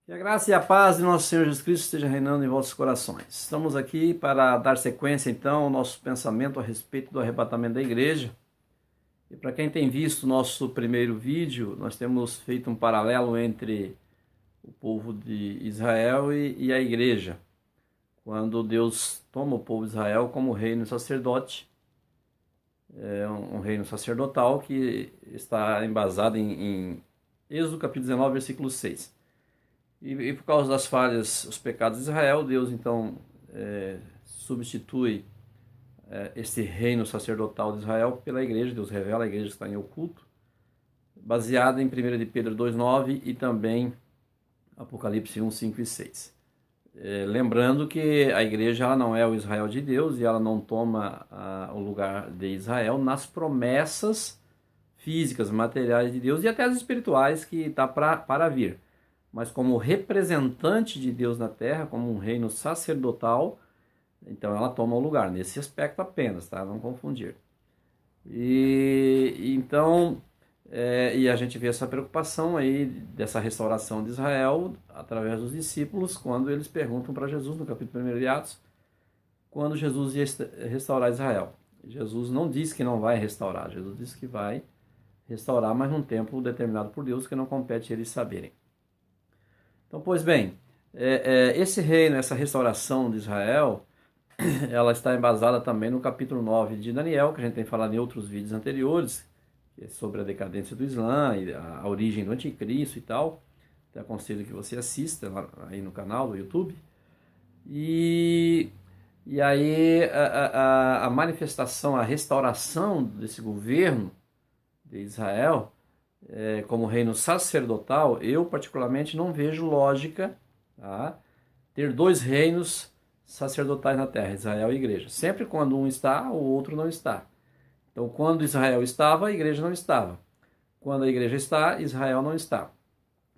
Que a graça e a paz de nosso Senhor Jesus Cristo esteja reinando em vossos corações. Estamos aqui para dar sequência, então, ao nosso pensamento a respeito do arrebatamento da igreja. E para quem tem visto o nosso primeiro vídeo, nós temos feito um paralelo entre o povo de Israel e a igreja. Quando Deus toma o povo de Israel como reino sacerdote, é um reino sacerdotal que está embasado em Êxodo capítulo 19, versículo 6. E por causa das falhas, os pecados de Israel, Deus então substitui este reino sacerdotal de Israel pela igreja. Deus revela a igreja que está em oculto, baseada em 1 de Pedro 2,9 e também Apocalipse 1, 5 e 6. Lembrando que a igreja ela não é o Israel de Deus e ela não toma o lugar de Israel nas promessas físicas, materiais de Deus e até as espirituais que está para vir. Mas como representante de Deus na terra, como um reino sacerdotal, então ela toma o lugar, nesse aspecto apenas, tá? Não confundir. E a gente vê essa preocupação aí dessa restauração de Israel através dos discípulos, quando eles perguntam para Jesus, no capítulo 1 de Atos, quando Jesus ia restaurar Israel. Jesus não diz que não vai restaurar, Jesus diz que vai restaurar, mas num tempo determinado por Deus, que não compete eles saberem. Então, pois bem, esse reino, essa restauração de Israel, ela está embasada também no capítulo 9 de Daniel, que a gente tem falado em outros vídeos anteriores, que é sobre a decadência do Islã, e a origem do anticristo e tal. Te aconselho que você assista lá, aí no canal do YouTube. E aí a manifestação, a restauração desse governo de Israel, como reino sacerdotal, eu particularmente não vejo lógica, tá, ter dois reinos sacerdotais na terra, Israel e igreja. Sempre quando um está, o outro não está. Então, quando Israel estava, a igreja não estava. Quando a igreja está, Israel não está.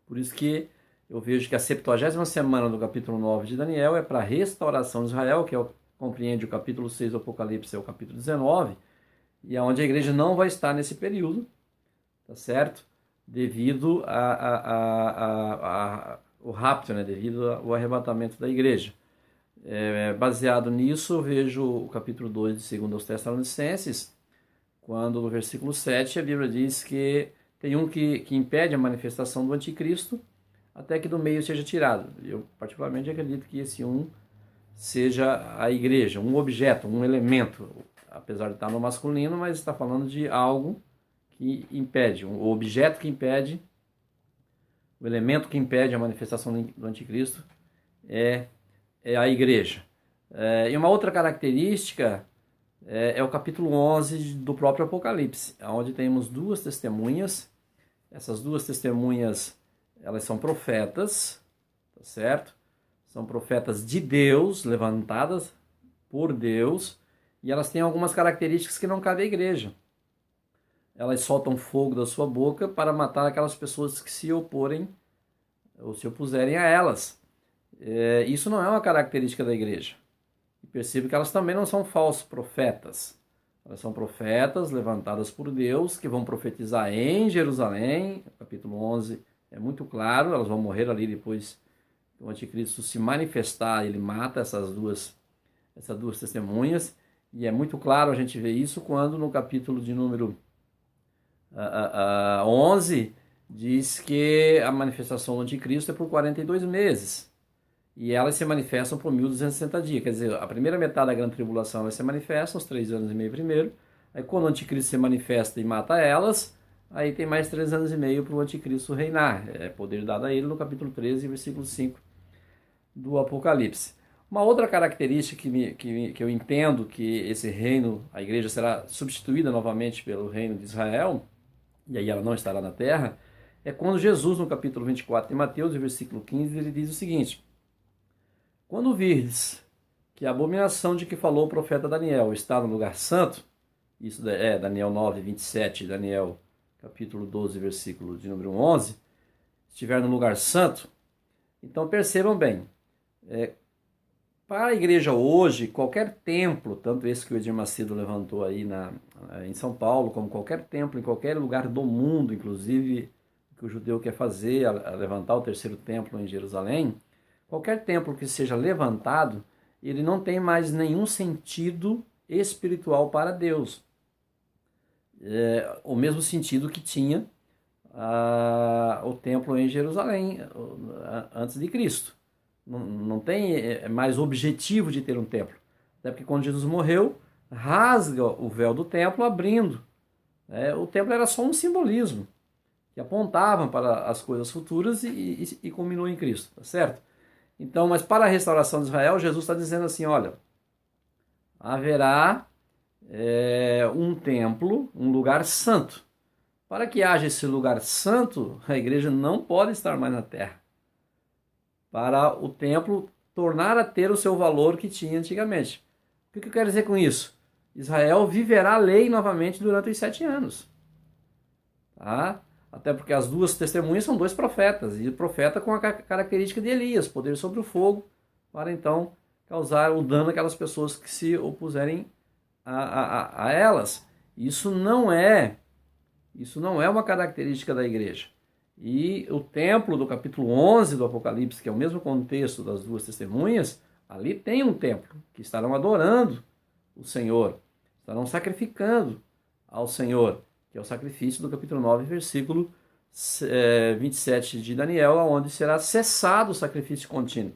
Por isso que eu vejo que a 70ª semana do capítulo 9 de Daniel é para a restauração de Israel, que compreende o capítulo 6 do Apocalipse, é o capítulo 19, e onde a igreja não vai estar nesse período, tá certo? Devido ao rapto, né? Devido ao arrebatamento da igreja. Baseado nisso, eu vejo o capítulo 2 de 2 aos Tessalonicenses, quando no versículo 7 a Bíblia diz que tem um que impede a manifestação do anticristo até que do meio seja tirado. Eu particularmente acredito que esse um seja a igreja, um objeto, um elemento, apesar de estar no masculino, mas está falando de algo que impede, o objeto que impede, o elemento que impede a manifestação do anticristo é a igreja. E uma outra característica é o capítulo 11 do próprio Apocalipse, onde temos duas testemunhas. Essas duas testemunhas, elas são profetas, tá certo? São profetas de Deus, levantadas por Deus, e elas têm algumas características que não cabem à igreja. Elas soltam fogo da sua boca para matar aquelas pessoas que se oporem ou se opuserem a elas. Isso não é uma característica da igreja. E percebo que elas também não são falsos profetas. Elas são profetas levantadas por Deus, que vão profetizar em Jerusalém. O capítulo 11 é muito claro, elas vão morrer ali depois que o anticristo se manifestar, ele mata essas duas testemunhas. E é muito claro a gente ver isso quando no capítulo de número 11 diz que a manifestação do anticristo é por 42 meses. E elas se manifestam por 1260 dias. Quer dizer, a primeira metade da grande tribulação elas se manifestam, os 3 anos e meio primeiro. Aí quando o anticristo se manifesta e mata elas, aí tem mais 3 anos e meio para o anticristo reinar. É poder dado a ele no capítulo 13, versículo 5 do Apocalipse. Uma outra característica que eu entendo que esse reino, a igreja será substituída novamente pelo reino de Israel, e aí ela não estará na terra, é quando Jesus, no capítulo 24 de Mateus, versículo 15, ele diz o seguinte: quando virdes que a abominação de que falou o profeta Daniel está no lugar santo, isso é Daniel 9, 27, Daniel capítulo 12, versículo de número 11, estiver no lugar santo, então percebam bem, para a igreja hoje, qualquer templo, tanto esse que o Edir Macedo levantou aí em São Paulo, como qualquer templo em qualquer lugar do mundo, inclusive que o judeu quer fazer, a levantar o terceiro templo em Jerusalém, qualquer templo que seja levantado, ele não tem mais nenhum sentido espiritual para Deus. O mesmo sentido que tinha o templo em Jerusalém antes de Cristo. Não tem mais objetivo de ter um templo. Até porque quando Jesus morreu, rasga o véu do templo, abrindo. O templo era só um simbolismo que apontavam para as coisas futuras e culminou em Cristo, tá certo? Então, mas para a restauração de Israel, Jesus está dizendo assim, olha, haverá um templo, um lugar santo. Para que haja esse lugar santo, a igreja não pode estar mais na terra. Para o templo tornar a ter o seu valor que tinha antigamente. O que eu quero dizer com isso? Israel viverá a lei novamente durante os 7 anos. Tá? Até porque as duas testemunhas são 2 profetas, e o profeta com a característica de Elias, poder sobre o fogo, para então causar o dano àquelas pessoas que se opuserem a elas. Isso não é uma característica da igreja. E o templo do capítulo 11 do Apocalipse, que é o mesmo contexto das duas testemunhas, ali tem um templo que estarão adorando o Senhor, estarão sacrificando ao Senhor, que é o sacrifício do capítulo 9, versículo 27 de Daniel, onde será cessado o sacrifício contínuo.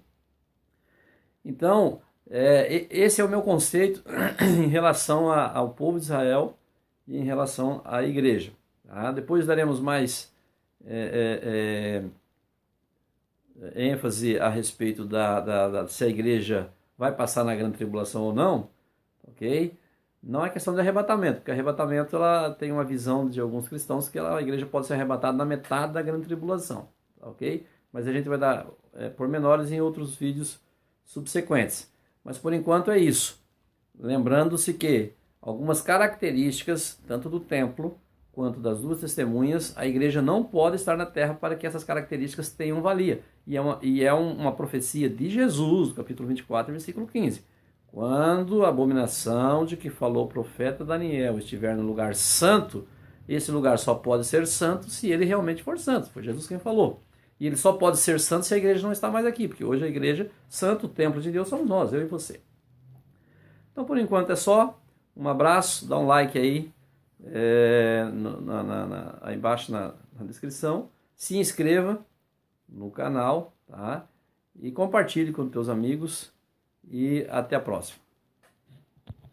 Então, esse é o meu conceito em relação ao povo de Israel e em relação à igreja. Tá? Depois daremos mais ênfase a respeito se a igreja vai passar na grande tribulação ou não, ok? Não é questão de arrebatamento, porque arrebatamento ela tem uma visão de alguns cristãos que a igreja pode ser arrebatada na metade da grande tribulação, ok? Mas a gente vai dar pormenores em outros vídeos subsequentes. Mas por enquanto é isso. Lembrando-se que algumas características, tanto do templo quanto das duas testemunhas, a igreja não pode estar na terra para que essas características tenham valia. E é uma profecia de Jesus, capítulo 24, versículo 15. Quando a abominação de que falou o profeta Daniel estiver no lugar santo, esse lugar só pode ser santo se ele realmente for santo. Foi Jesus quem falou. E ele só pode ser santo se a igreja não está mais aqui, porque hoje a igreja, santo, o templo de Deus, somos nós, eu e você. Então, por enquanto é só. Um abraço, dá um like aí, aí embaixo na descrição. Se inscreva no canal, tá? E compartilhe com teus amigos. E até a próxima.